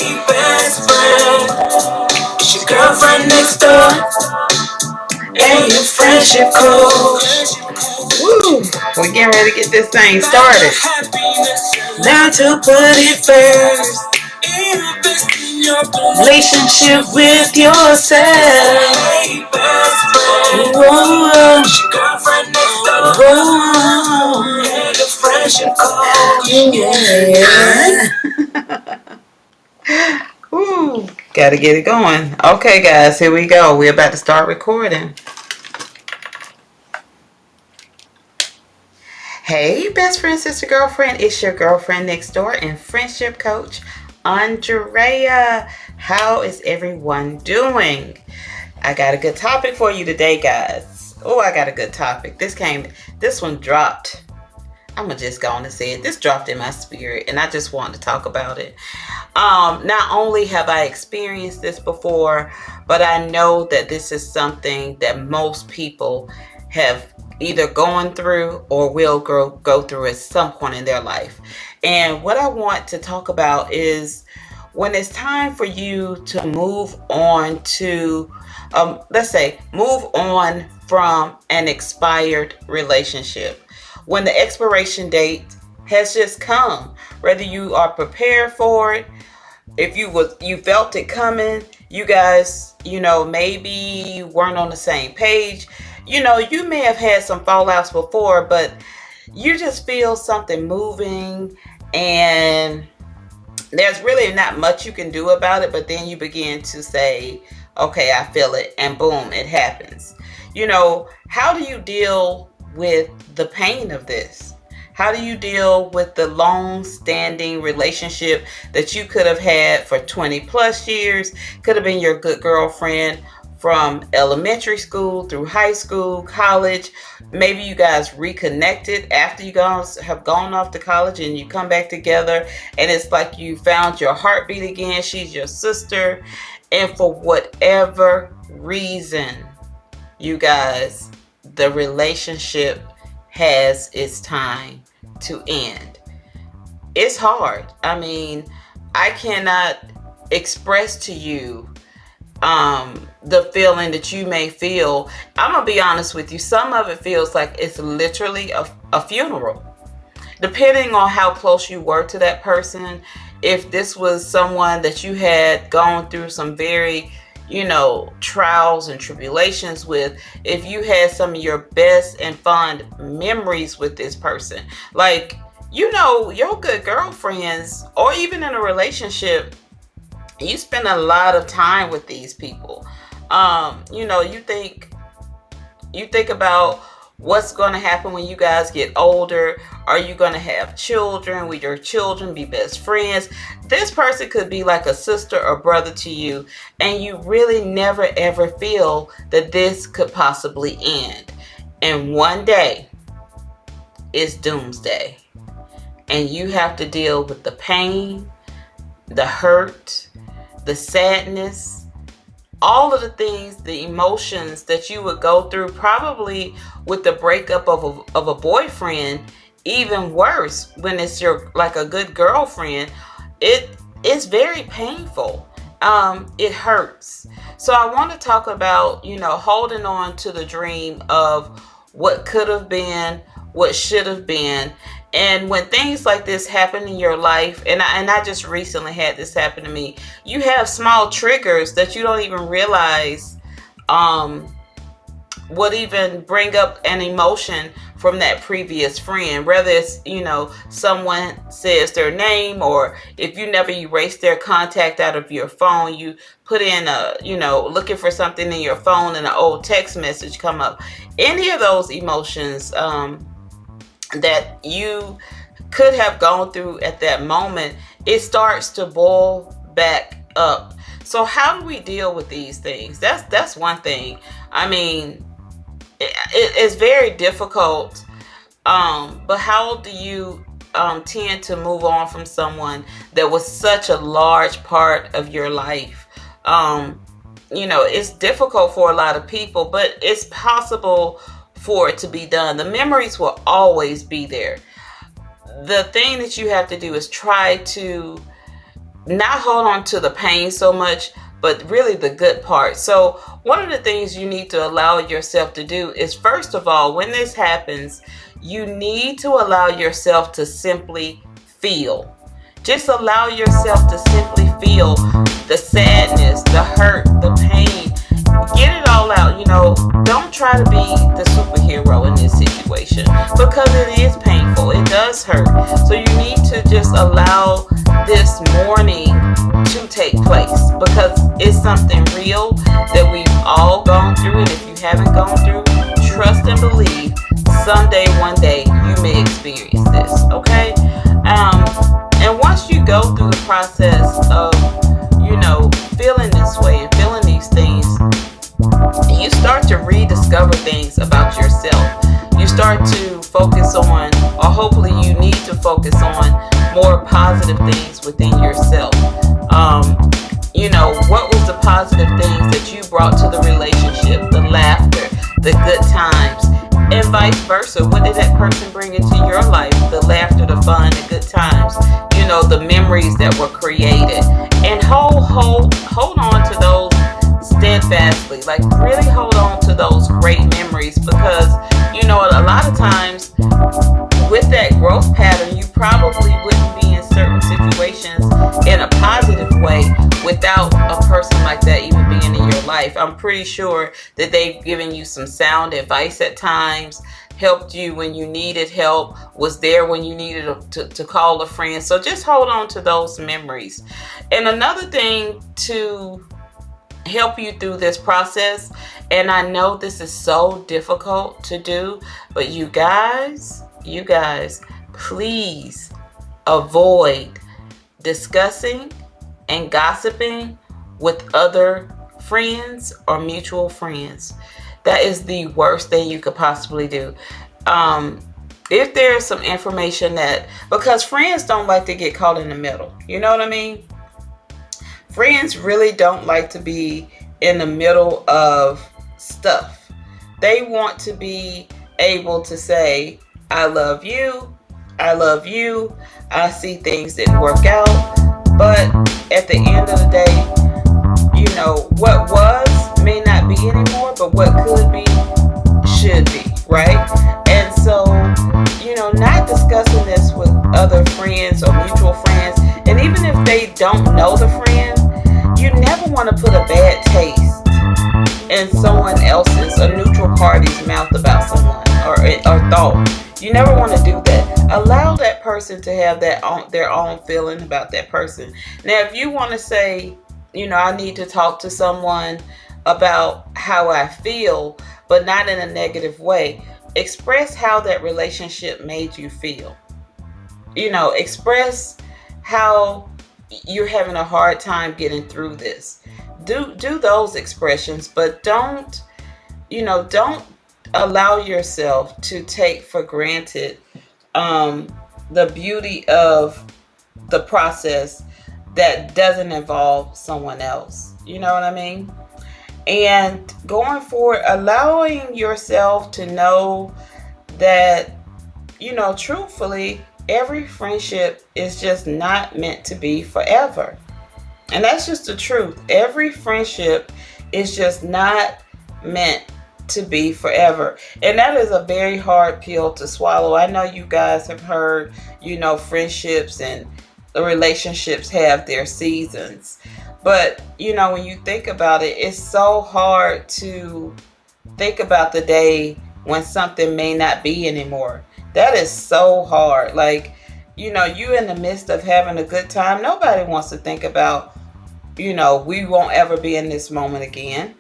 Hey, best friend, it's your girlfriend next door, and your friendship coach. Woo! We're getting ready to get this thing started. Learn to put it first. Relationship with yourself. Whoa. Yeah. Woo. Gotta get it going. Okay, guys, here we go. We're about to start recording. Hey, best friend, sister, girlfriend. It's your girlfriend next door and friendship coach, Andrea. How is everyone doing? I got a good topic for you today, guys. Oh, I got a good topic. This one dropped. I'm going to just go on and say it. This dropped in my spirit, and I just wanted to talk about it. Not only have I experienced this before, but I know that this is something that most people have either gone through or will go through at some point in their life. And what I want to talk about is when it's time for you to move on to, move on from an expired relationship. When the expiration date has just come, whether you are prepared for it, if you felt it coming, you guys, maybe weren't on the same page. You may have had some fallouts before, but you just feel something moving and there's really not much you can do about it, but then you begin to say, okay, I feel it, and boom, it happens. How do you deal with the pain of this? How do you deal with the long-standing relationship that you could have had for 20 plus years? Could have been your good girlfriend from elementary school through high school, college. Maybe you guys reconnected after you guys have gone off to college and you come back together and it's like you found your heartbeat again. She's your sister. And for whatever reason, you guys, the relationship has its time to end. It's hard. I mean, I cannot express to you the feeling that you may feel. I'm gonna be honest with you, some of it feels like it's literally a funeral, depending on how close you were to that person. If this was someone that you had gone through some very trials and tribulations with, if you had some of your best and fond memories with this person, like your good girlfriends, or even in a relationship, you spend a lot of time with these people. You think about what's going to happen when you guys get older. Are you going to have children? Will your children be best friends? This person could be like a sister or brother to you, and you really never ever feel that this could possibly end. And one day, it's doomsday. And you have to deal with the pain, the hurt, the sadness, all of the things, the emotions that you would go through, probably with the breakup of a boyfriend. Even worse, when it's like a good girlfriend, it's very painful. It hurts. So I want to talk about, holding on to the dream of what could have been, what should have been. And when things like this happen in your life, and I just recently had this happen to me, you have small triggers that you don't even realize would even bring up an emotion from that previous friend. Whether it's, someone says their name, or if you never erase their contact out of your phone, you put in looking for something in your phone and an old text message come up. Any of those emotions that you could have gone through at that moment, it starts to boil back up. So how do we deal with these things? That's one thing. I mean, it's very difficult. But how do you tend to move on from someone that was such a large part of your life? It's difficult for a lot of people, but it's possible for it to be done. The memories will always be there. The thing that you have to do is try to not hold on to the pain so much, but really the good part. So one of the things you need to allow yourself to do is, first of all, when this happens, you need to allow yourself to simply feel. Just allow yourself to simply feel the sadness, the hurt, the pain. Get it all out. Don't try to be the superhero in this situation, because it is painful. It does hurt. So you need to just allow this mourning to take place, because it's something real that we've all gone through. And if you haven't gone through, trust and believe someday, one day, you may experience this. Okay? And once you go through the process of, feeling this way and feeling these things, you start to rediscover things about yourself. You start to focus on, or hopefully you need to focus on, more positive things within yourself. What was the positive things that you brought to the relationship? The laughter, the good times, and vice versa. What did that person bring into your life? The laughter, the fun, the good times. The memories that were created. And hold on to those steadfastly. Like, really hold on to those great memories, because a lot of times with that growth pattern, you probably wouldn't be in certain situations in a positive way without a person like that even being in your life. I'm pretty sure that they've given you some sound advice at times, helped you when you needed help, was there when you needed to call a friend. So just hold on to those memories. And another thing to help you through this process, and I know this is so difficult to do, but you guys, please avoid discussing and gossiping with other friends or mutual friends. That is the worst thing you could possibly do. If there's some information because friends don't like to get caught in the middle. You know what I mean? Friends really don't like to be in the middle of stuff. They want to be able to say, I love you, I see things didn't work out. But at the end of the day, what was may not be anymore, but what could be, should be, right? And so, not discussing this with other friends or mutual friends, and even if they don't know the friend, you never want to put a bad taste in someone else's, a neutral party's mouth about someone or thought. You never want to do that. Allow that person to have their own feeling about that person. Now, if you want to say, I need to talk to someone about how I feel, but not in a negative way, express how that relationship made you feel. Express how you're having a hard time getting through this. Do those expressions, but don't allow yourself to take for granted the beauty of the process that doesn't involve someone else. You know what I mean? And going forward, allowing yourself to know that, truthfully, every friendship is just not meant to be forever. And that's just the truth. Every friendship is just not meant to be forever. And that is a very hard pill to swallow. I know you guys have heard, friendships and the relationships have their seasons. But, when you think about it, it's so hard to think about the day when something may not be anymore. That is so hard. Like, you in the midst of having a good time, nobody wants to think about, we won't ever be in this moment again.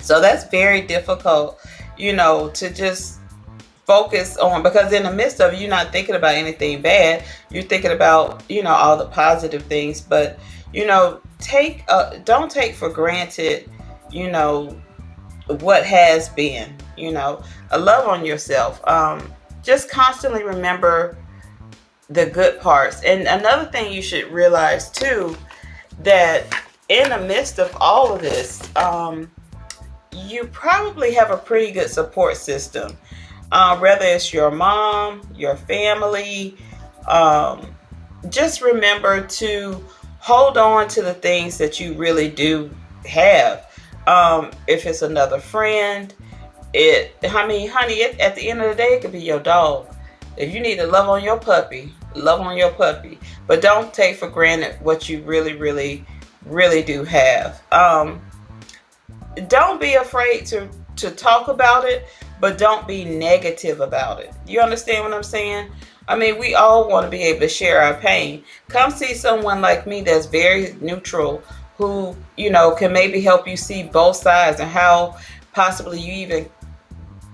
So that's very difficult, to just focus on, because in the midst of you not thinking about anything bad, you're thinking about, all the positive things. But, don't take for granted, what has been, love on yourself. Just constantly remember the good parts. And another thing you should realize too, that in the midst of all of this, you probably have a pretty good support system. Whether it's your mom, your family, just remember to hold on to the things that you really do have. If it's another friend, honey, at the end of the day, it could be your dog. If you need to love on your puppy, love on your puppy. But don't take for granted what you really, really, really do have. Don't be afraid to talk about it, but don't be negative about it. You understand what I'm saying? I mean, we all want to be able to share our pain. Come see someone like me that's very neutral, who, can maybe help you see both sides and how possibly you even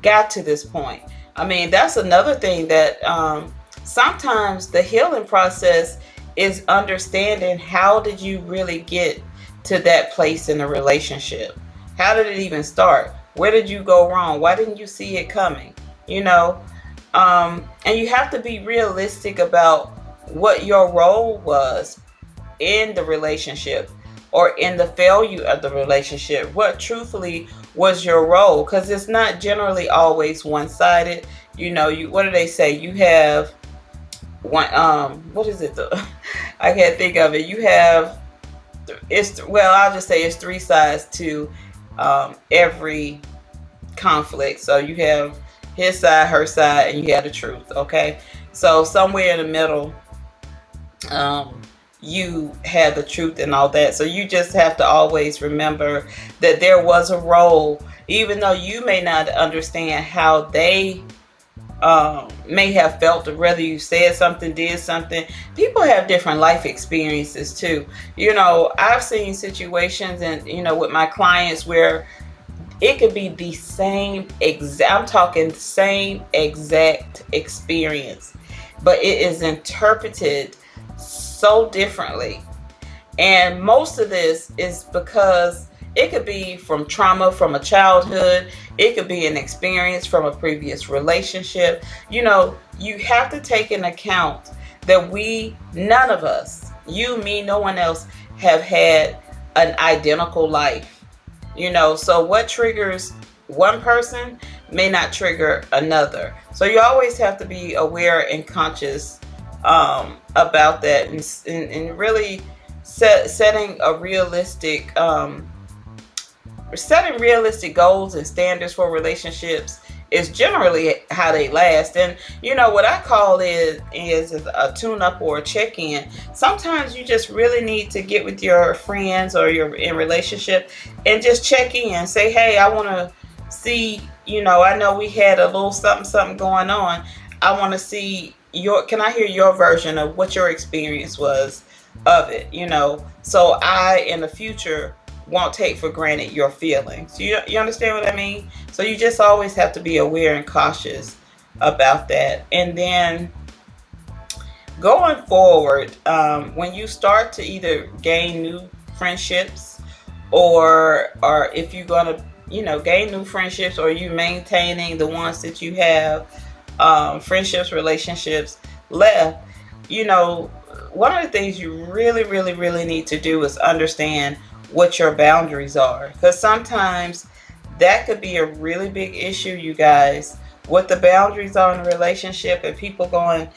got to this point. I mean, that's another thing that sometimes the healing process is understanding, how did you really get to that place in a relationship? How did it even start? Where did you go wrong? Why didn't you see it coming? And you have to be realistic about what your role was in the relationship or in the failure of the relationship. What truthfully was your role? Because it's not generally always one-sided. What do they say? You have one. What is it? I can't think of it. You have. I'll just say it's three sides to every conflict. So you have his side, her side, and you have the truth. Okay. So somewhere in the middle, you have the truth and all that. So you just have to always remember that there was a role, even though you may not understand how they may have felt, or whether you said something, did something. People have different life experiences too. I've seen situations and, with my clients where it could be the same exact, I'm talking same exact experience, but it is interpreted so differently. And most of this is because it could be from trauma from a childhood. It could be an experience from a previous relationship. You have to take into account that none of us, you, me, no one else, have had an identical life. So what triggers one person may not trigger another. So you always have to be aware and conscious about that, and really setting realistic goals and standards for relationships is generally how they last. And what I call is a tune-up or a check-in. Sometimes you just really need to get with your friends or you're in relationship and just check in, say, hey, I want to see, I know we had a little something going on. I want to see can I hear your version of what your experience was of it, so I in the future won't take for granted your feelings. You understand what I mean? So you just always have to be aware and cautious about that. And then going forward, when you start to either gain new friendships, or if you're gonna gain new friendships, or you maintaining the ones that you have, friendships, relationships left, one of the things you really, really, really need to do is understand what your boundaries are. Because sometimes that could be a really big issue, you guys, what the boundaries are in a relationship, and people going,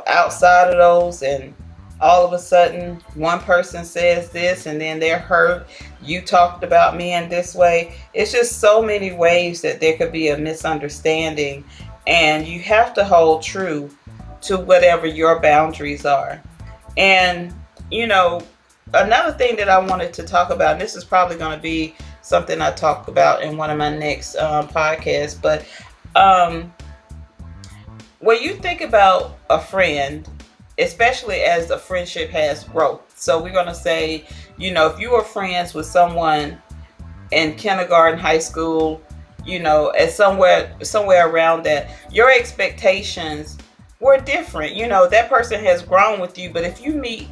outside of those, and all of a sudden one person says this and then they're hurt. You talked about me in this way. It's just so many ways that there could be a misunderstanding, and you have to hold true to whatever your boundaries are. And another thing that I wanted to talk about, and this is probably going to be something I talk about in one of my next podcasts, but when you think about a friend, especially as a friendship has growth, so we're going to say, if you were friends with someone in kindergarten, high school, at somewhere around that, your expectations were different. That person has grown with you, but if you meet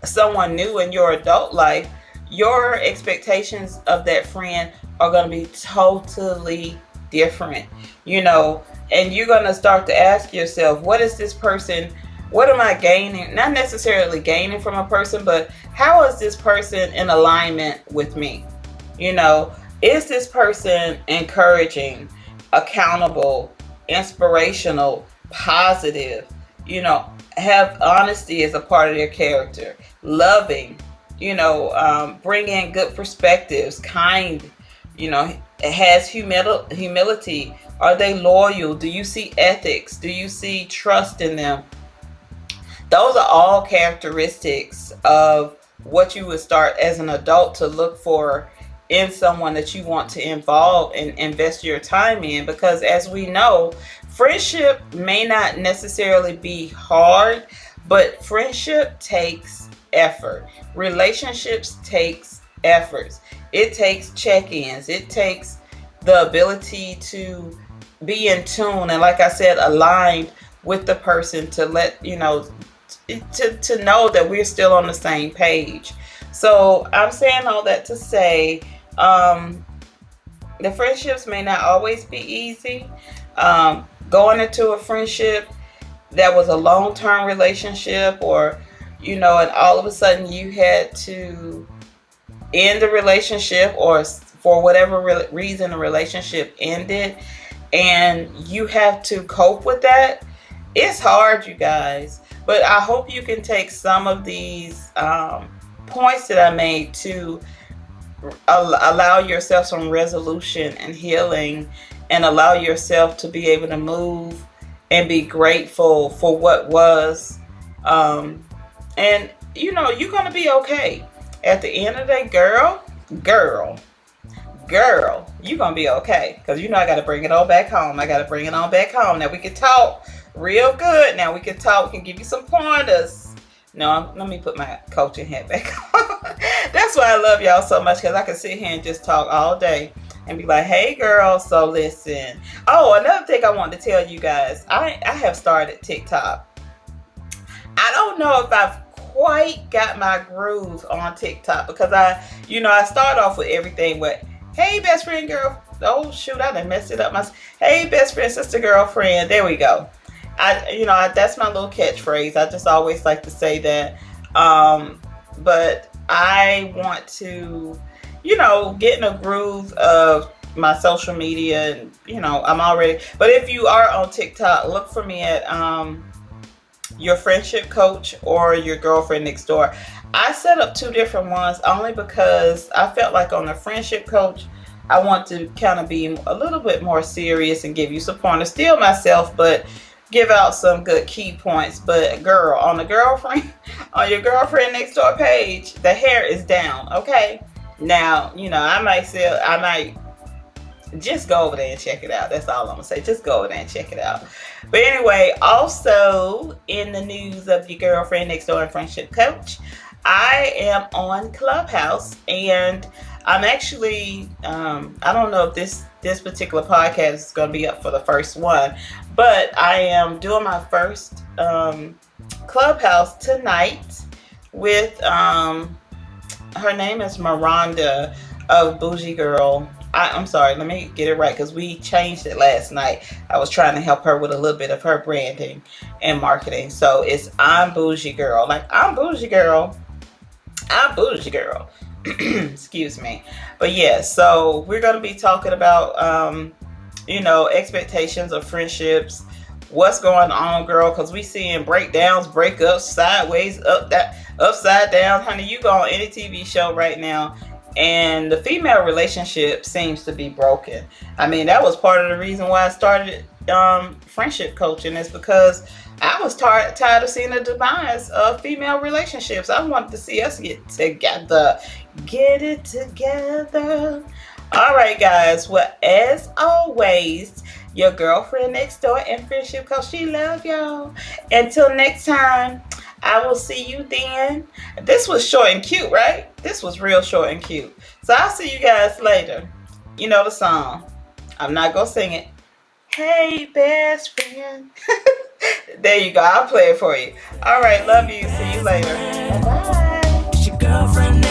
someone new in your adult life, your expectations of that friend are going to be totally different, and you're going to start to ask yourself, what am I gaining? Not necessarily gaining from a person, but how is this person in alignment with me? Is this person encouraging, accountable, inspirational, positive? have honesty as a part of their character, loving, bring in good perspectives, kind, has humility. Are they loyal? Do you see ethics? Do you see trust in them? Those are all characteristics of what you would start as an adult to look for in someone that you want to involve and invest your time in. Because as we know, friendship may not necessarily be hard, but friendship takes effort. Relationships takes efforts. It takes check-ins. It takes the ability to be in tune and, like I said, aligned with the person to let to know that we're still on the same page. So I'm saying all that to say, um, the friendships may not always be easy. Going into a friendship that was a long-term relationship, or and all of a sudden you had to end the relationship, or for whatever reason the relationship ended, and you have to cope with that. It's hard, you guys, but I hope you can take some of these points that I made to allow yourself some resolution and healing, and allow yourself to be able to move and be grateful for what was. Um, and you're going to be okay. At the end of the day, girl, you're going to be okay. Because I got to bring it all back home. I got to bring it on back home. Now we can talk real good. Now we can talk. We can give you some pointers. No, let me put my coaching hat back on. That's why I love y'all so much, because I can sit here and just talk all day and be like, hey girl, so listen. Oh, another thing I wanted to tell you guys, I have started TikTok. I don't know if I've quite got my groove on TikTok, because I start off with everything with, hey best friend girl. Oh shoot, I done messed it up. Hey best friend, sister, girlfriend. There we go. That's my little catchphrase. I just always like to say that. But I want to, get in a groove of my social media, and I'm already. But if you are on TikTok, look for me at your friendship coach or your girlfriend next door. I set up two different ones only because I felt like on the friendship coach, I want to kind of be a little bit more serious and give you some pointers, still myself, but give out some good key points. But girl, on the girlfriend, on your girlfriend next door page, the hair is down. Okay. Now, I might just go over there and check it out. That's all I'm gonna say. Just go over there and check it out. But anyway, also in the news of your girlfriend next door and friendship coach, I am on Clubhouse, and I'm actually I don't know if this particular podcast is going to be up for the first one, but I am doing my first Clubhouse tonight with her name is Miranda of Bougie Girl. I'm sorry, let me get it right, because we changed it last night. I was trying to help her with a little bit of her branding and marketing. So it's I'm Bougie Girl. Like, I'm Bougie Girl. I'm Bougie Girl. Excuse me. But yeah, so we're going to be talking about, expectations of friendships. What's going on, girl? Because we seeing breakdowns, breakups, sideways, upside down. Honey, you go on any TV show right now, and the female relationship seems to be broken. I mean, that was part of the reason why I started friendship coaching, is because I was tired of seeing the demise of female relationships. I wanted to see us get together. Get it together. All right, guys. Well, as always, your girlfriend next door and friendship coach, she love y'all. Until next time, I will see you then. This was short and cute, right? This was real short and cute. So I'll see you guys later. You know the song. I'm not going to sing it. Hey, best friend. There you go. I'll play it for you. All right. Love you. See you later. Bye-bye.